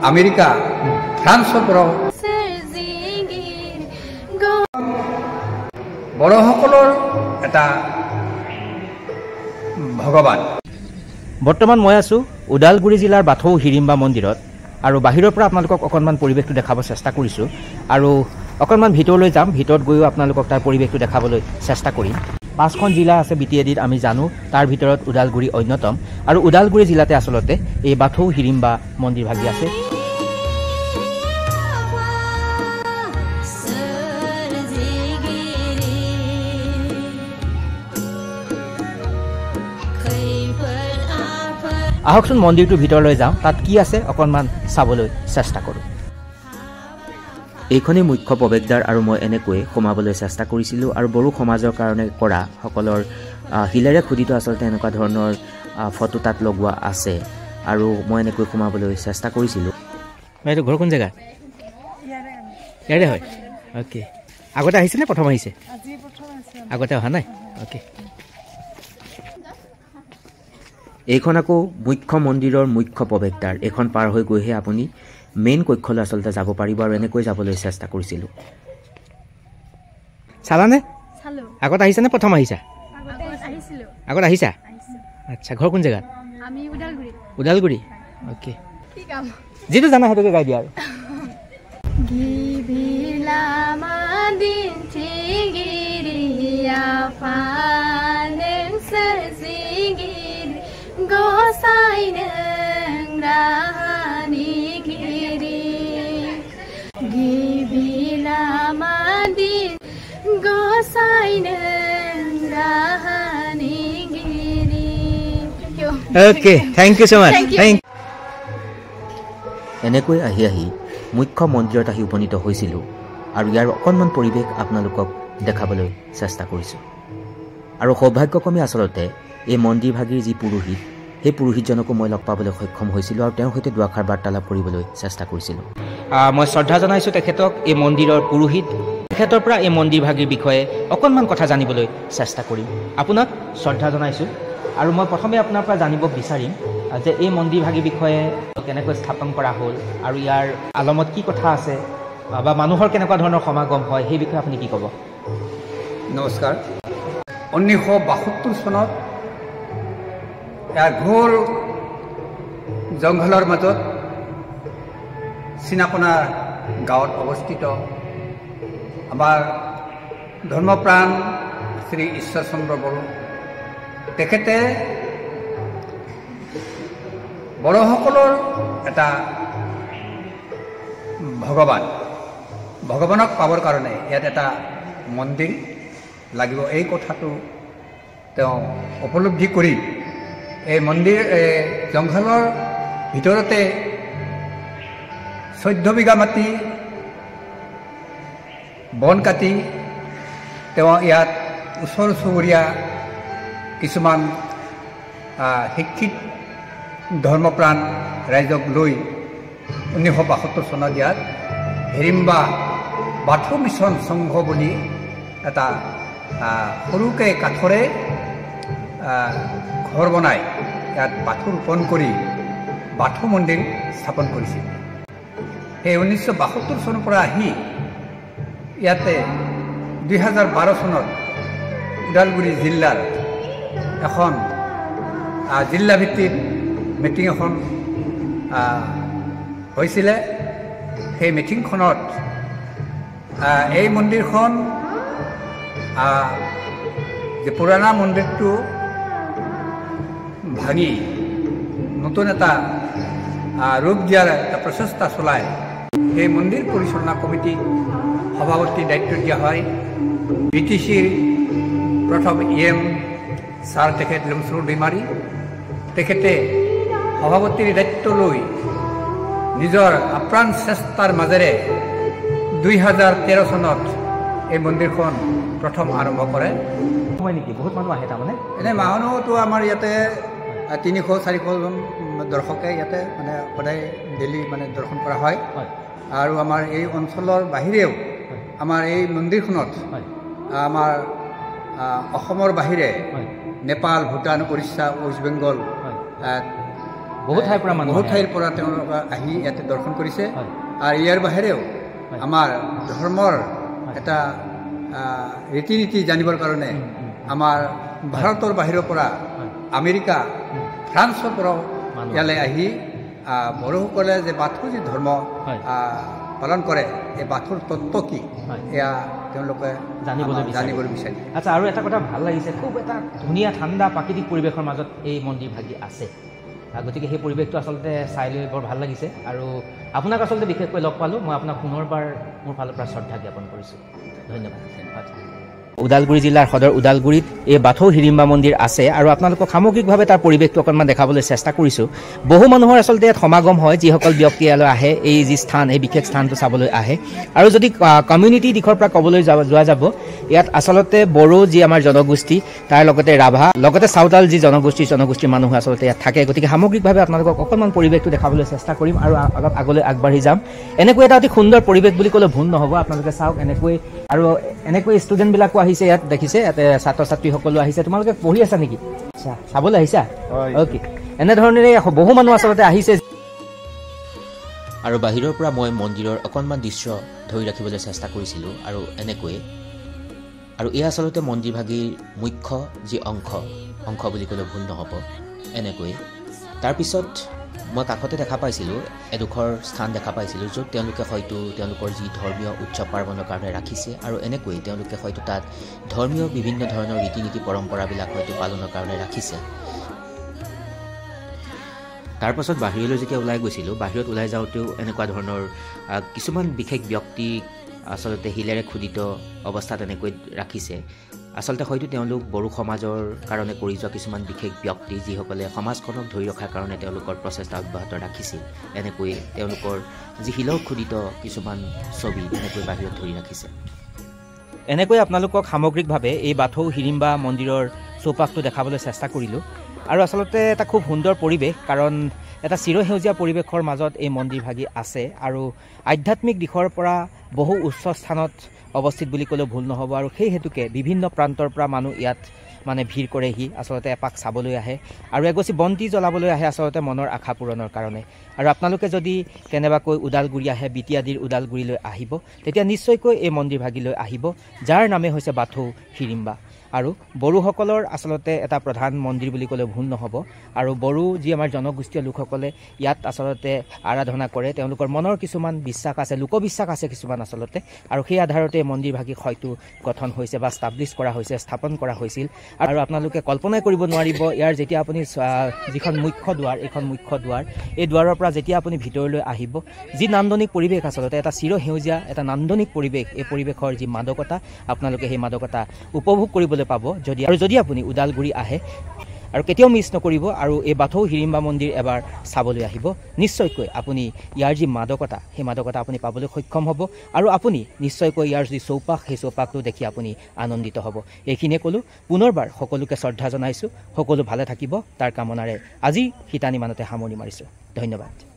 America ফ্ৰান্সৰ পৰাও বড়োসকলৰ এটা ভগৱান। বৰ্তমান মই আছোঁ ওদালগুৰি জিলাৰ বাথৌ হিৰিম্বা মন্দিৰত আৰু বাহিৰৰ পৰা আপোনালোকক অকণমান পৰিৱেশটো দেখাব চেষ্টা কৰিছোঁ আৰু অকণমান ভিতৰলৈ যাম। ভিতৰত গৈও আপোনালোকক তাৰ পৰিৱেশটো দেখাবলৈ চেষ্টা কৰিম। 5খন জিলা আছে BTADত আমি জানো, তাৰ ভিতৰত ওদালগুৰি অন্যতম আৰু ওদালগুৰি জিলাতে আচলতে এই বাথৌ হিৰিম্বা মন্দিৰ ভাগি আছে। আহকচোন মন্দিৰটোৰ ভিতৰলৈ যাওঁ, তাত কি আছে অকণমান চাবলৈ চেষ্টা কৰোঁ। এইখনেই মুখ্য প্ৰৱেশদ্বাৰ আৰু মই এনেকৈয়ে সোমাবলৈ চেষ্টা কৰিছিলোঁ আৰু বড়ো সমাজৰ কাৰণে কৰা সকলৰ শিলেৰে খোদিত আচলতে এনেকুৱা ধৰণৰ ফটো তাত লগোৱা আছে আৰু মই এনেকৈ সোমাবলৈ চেষ্টা কৰিছিলোঁ। এইটো ঘৰ কোন জেগা? ইয়াৰে হয়। অ'কে, আগতে আহিছেনে প্ৰথম আহিছে? আগতে অহা নাই? অ'কে। এইখন আকৌ মুখ্য মন্দিৰৰ মুখ্য প্ৰৱেশদ্বাৰ। এইখন পাৰ হৈ গৈহে আপুনি মেইন কক্ষলৈ আচলতে যাব পাৰিব আৰু এনেকৈ যাবলৈ চেষ্টা কৰিছিলোঁ। চালানে? আগত আহিছানে প্ৰথম আহিছা? আগত আহিছা? আচ্ছা, ঘৰ কোন জেগাত? ওদালগুৰি। অ'কে, যিটো জানা সেইটোকে গাই দিয়া আৰু। Okay, thank you so much. এনেকৈ আহি আহি মুখ্য মন্দিৰত আহি উপনীত হৈছিলোঁ আৰু ইয়াৰ অকণমান পৰিৱেশ আপোনালোকক দেখাবলৈ চেষ্টা কৰিছোঁ। আৰু সৌভাগ্যক্ৰমে আচলতে এই মন্দিৰ ভাগিৰ যি পুৰোহিত, সেই পুৰোহিতজনকো মই লগ পাবলৈ সক্ষম হৈছিলোঁ আৰু তেওঁৰ সৈতে দুআষাৰ বাৰ্তালাপ কৰিবলৈ চেষ্টা কৰিছিলোঁ। মই শ্ৰদ্ধা জনাইছোঁ তেখেতক, এই মন্দিৰৰ পুৰোহিত। তেখেতৰ পৰা এই মন্দিৰ ভাগিৰ বিষয়ে অকণমান কথা জানিবলৈ চেষ্টা কৰিম। আপোনাক শ্ৰদ্ধা জনাইছোঁ আৰু মই প্ৰথমে আপোনাৰ পৰা জানিব বিচাৰিম যে এই মন্দিৰ ভাগিৰ বিষয়ে কেনেকৈ স্থাপন কৰা হ'ল আৰু ইয়াৰ আলমত কি কথা আছে বা মানুহৰ কেনেকুৱা ধৰণৰ সমাগম হয়, সেই বিষয়ে আপুনি কি ক'ব? নমস্কাৰ। 1972 চনত ইয়াৰ ঘোৰ জংঘলৰ মাজত চিনাপনা গাঁৱত অৱস্থিত আমাৰ ধৰ্মপ্ৰাণ শ্ৰী ঈশ্বৰচন্দ্ৰ বড়ো, তেখেতে বড়োসকলৰ এটা ভগৱানক পাবৰ কাৰণে ইয়াত এটা মন্দিৰ লাগিব, এই কথাটো তেওঁ উপলব্ধি কৰি এই মন্দিৰ জংঘলৰ ভিতৰতে 14 বিঘা মাটি বন কাটি তেওঁ ইয়াত ওচৰ চুবুৰীয়া কিছুমান শিক্ষিত ধৰ্মপ্ৰাণ ৰাইজক লৈ 1972 চনত ইয়াত হিৰিম্বা বাথৌ মিছন সংঘ বুলি এটা সৰুকৈ কাঠৰে ঘৰ বনাই ইয়াত বাথৌ ৰোপণ কৰি বাথৌ মন্দিৰ স্থাপন কৰিছিল। সেই 1972 চনৰ পৰা আহি ইয়াতে 2012 চনত ওদালগুৰি জিলাৰ এখন জিলাভিত্তিক মিটিং এখন হৈছিলে। সেই মিটিংখনত এই মন্দিৰখন যে পুৰণা মন্দিৰটো ভাঙি নতুন এটা ৰূপ দিয়াৰ এটা প্ৰচেষ্টা চলাই এই মন্দিৰ পৰিচালনা কমিটিক সভাপতিৰ দায়িত্ব দিয়া হয়। BTCৰ প্ৰথম EM ছাৰ তেখেত লমচুৰ বেমাৰী, তেখেতে সভাপতিৰ দায়িত্ব লৈ নিজৰ আপ্ৰাণ চেষ্টাৰ মাজেৰে 2013 চনত এই মন্দিৰখন প্ৰথম আৰম্ভ কৰে। হয় নেকি? বহুত মানুহ আহে তাৰমানে? এনে মানুহতো আমাৰ ইয়াতে 300-400জন দৰ্শকে ইয়াতে মানে সদায় ডেইলি মানে দৰ্শন কৰা হয়। আৰু আমাৰ এই অঞ্চলৰ বাহিৰেও আমাৰ এই মন্দিৰখনত আমাৰ অসমৰ বাহিৰে নেপাল, ভূটান, উৰিষ্যা, ৱেষ্ট বেংগল বহুত ঠাইৰ পৰা তেওঁলোকে আহি ইয়াতে দৰ্শন কৰিছে আৰু ইয়াৰ বাহিৰেও আমাৰ ধৰ্মৰ এটা ৰীতি নীতি জানিবৰ কাৰণে আমাৰ ভাৰতৰ বাহিৰৰ পৰা আমেৰিকা ফ্ৰান্সৰ পৰাও ইয়ালৈ আহি বড়োসকলে যে বাথৌ যি ধৰ্ম পালন কৰে এই বাথৌৰ তত্ত্ব কি এয়া তেওঁলোকে জানিবলৈ বিচাৰে। আচ্ছা, আৰু এটা কথা ভাল লাগিছে, খুব এটা ধুনীয়া ঠাণ্ডা প্ৰাকৃতিক পৰিৱেশৰ মাজত এই মন্দিৰ ভাগি আছে, গতিকে সেই পৰিৱেশটো আচলতে চাই লৈ বৰ ভাল লাগিছে। আৰু আপোনাক আচলতে বিশেষকৈ লগ পালোঁ, মই আপোনাক পুনৰবাৰ মোৰ ফালৰ পৰা শ্ৰদ্ধা জ্ঞাপন কৰিছোঁ। ধন্যবাদ। ওদালগুৰি জিলাৰ সদৰ ওদালগুৰিত এই বাথৌ হিড়িম্বা মন্দিৰ আছে আৰু আপোনালোকক সামগ্ৰিকভাৱে তাৰ পৰিৱেশটো অকণমান দেখাবলৈ চেষ্টা কৰিছোঁ। বহু মানুহৰ আচলতে ইয়াত সমাগম হয়, যিসকল ব্যক্তি ইয়ালৈ আহে, এই যি স্থান, এই বিশেষ স্থানটো চাবলৈ আহে। আৰু যদি কমিউনিটি দিশৰ পৰা ক'বলৈ যোৱা যাব, ইয়াত আচলতে বড়ো যি আমাৰ জনগোষ্ঠী, তাৰ লগতে ৰাভা, লগতে চাওতাল যি জনগোষ্ঠীৰ মানুহ আচলতে ইয়াত থাকে। গতিকে সামগ্ৰিকভাৱে আপোনালোকক অকণমান পৰিৱেশটো দেখাবলৈ চেষ্টা কৰিম আৰু অলপ আগলৈ আগবাঢ়ি যাম। এনেকৈ এটা অতি সুন্দৰ পৰিৱেশ বুলি ক'লে ভুল নহ'ব। আপোনালোকে চাওক, এনেকৈ ষ্টুডেণ্টবিলাকো আহিছে ইয়াত, দেখিছে ইয়াতে ছাত্ৰ ছাত্ৰীসকলো আহিছে। তোমালোকে পঢ়ি আছা নেকি? আচ্ছা, চাবলৈ আহিছা? অ'কে। এনেধৰণেৰে বহু মানুহ আচলতে আহিছে। আৰু বাহিৰৰ পৰা মই মন্দিৰৰ অকণমান দৃশ্য ধৰি ৰাখিবলৈ চেষ্টা কৰিছিলোঁ আৰু এনেকৈয়ে। আৰু এই আচলতে মন্দিৰ ভাগিৰ মুখ্য যি অংশ বুলি ক'লে ভুল নহ'ব। এনেকৈ তাৰপিছত মই কাষতে দেখা পাইছিলোঁ, এডোখৰ স্থান দেখা পাইছিলোঁ, য'ত তেওঁলোকে হয়তো তেওঁলোকৰ যি ধৰ্মীয় উৎসৱ পাৰ্বণৰ কাৰণে ৰাখিছে আৰু এনেকৈ তেওঁলোকে হয়তো তাত ধৰ্মীয় বিভিন্ন ধৰণৰ ৰীতি নীতি পৰম্পৰাবিলাক হয়তো পালনৰ কাৰণে ৰাখিছে। তাৰপাছত বাহিৰলৈ যেতিয়া ওলাই গৈছিলোঁ, বাহিৰত ওলাই যাওঁতেও এনেকুৱা ধৰণৰ কিছুমান বিশেষ ব্যক্তি আচলতে শিলেৰে খোদিত অৱস্থাত এনেকৈ ৰাখিছে। আচলতে হয়তো তেওঁলোক বড়ো সমাজৰ কাৰণে কৰি যোৱা কিছুমান বিশেষ ব্যক্তি, যিসকলে সমাজখনক ধৰি ৰখাৰ কাৰণে তেওঁলোকৰ প্ৰচেষ্টা অব্যাহত ৰাখিছিল। এনেকৈ তেওঁলোকৰ যি শিলৰ খোদিত কিছুমান ছবি এনেকৈ বাহিৰত ধৰি ৰাখিছে। এনেকৈ আপোনালোকক সামগ্ৰিকভাৱে এই বাথৌ হিড়িম্বা মন্দিৰৰ চৌপাশটো দেখাবলৈ চেষ্টা কৰিলোঁ। আৰু আচলতে এটা খুব সুন্দৰ পৰিৱেশ, কাৰণ এটা চিৰসেউজীয়া পৰিৱেশৰ মাজত এই মন্দিৰ ভাগি আছে আৰু আধ্যাত্মিক দিশৰ পৰা বহু উচ্চ স্থানত অৱস্থিত বুলি ক'লেও ভুল নহ'ব। আৰু সেই হেতুকে বিভিন্ন প্ৰান্তৰ পৰা মানুহ ইয়াত ভিৰ কৰেহি, আচলতে এপাক চাবলৈ আহে আৰু এগছি বন্তি জ্বলাবলৈ আহে, আচলতে মনৰ আশা পূৰণৰ কাৰণে। আৰু আপোনালোকে যদি কেনেবাকৈ ওদালগুৰি আহে, বিটিয়াদিৰ ওদালগুৰিলৈ আহিব, তেতিয়া নিশ্চয়কৈ এই মন্দিৰ ভাগিলৈ আহিব, যাৰ নামে হৈছে বাথৌ হিড়িম্বা। আৰু বড়োসকলৰ আচলতে এটা প্ৰধান মন্দিৰ বুলি ক'লেও ভুল নহ'ব। আৰু বড়ো যি আমাৰ জনগোষ্ঠীয় লোকসকলে ইয়াত আচলতে আৰাধনা কৰে, তেওঁলোকৰ মনৰ কিছুমান বিশ্বাস আছে, লোকবিশ্বাস আছে কিছুমান আচলতে। আৰু সেই আধাৰতে মন্দিৰ ভাগি হয়তো গঠন হৈছে বা ষ্টাব্লিছ কৰা হৈছে, স্থাপন কৰা হৈছিল। আৰু আপোনালোকে কল্পনাই কৰিব নোৱাৰিব, ইয়াৰ যেতিয়া আপুনি যিখন মুখ্য দুৱাৰ, এইখন মুখ্য দুৱাৰ, এই দুৱাৰৰ পৰা যেতিয়া আপুনি ভিতৰলৈ আহিব, যি নান্দনিক পৰিৱেশ, আচলতে এটা চিৰসেউজীয়া এটা নান্দনিক পৰিৱেশ, এই পৰিৱেশৰ যি মাদকতা, আপোনালোকে সেই মাদকতা উপভোগ কৰিবলৈ পাব যদি আপুনি ওদালগুৰি আহে। আৰু কেতিয়াও মিছ নকৰিব আৰু এই বাথৌ হিড়িম্বা মন্দিৰ এবাৰ চাবলৈ আহিব। নিশ্চয়কৈ আপুনি ইয়াৰ যি মাদকতা, সেই মাদকতা আপুনি পাবলৈ সক্ষম হ'ব আৰু আপুনি নিশ্চয়কৈ ইয়াৰ যি চৌপাশ, সেই চৌপাশটো দেখি আপুনি আনন্দিত হ'ব। এইখিনিয়ে ক'লোঁ। পুনৰবাৰ সকলোকে শ্ৰদ্ধা জনাইছোঁ। সকলো ভালে থাকিব, তাৰ কামনাৰে আজি শীতানি মানতে সামৰণি মাৰিছোঁ। ধন্যবাদ।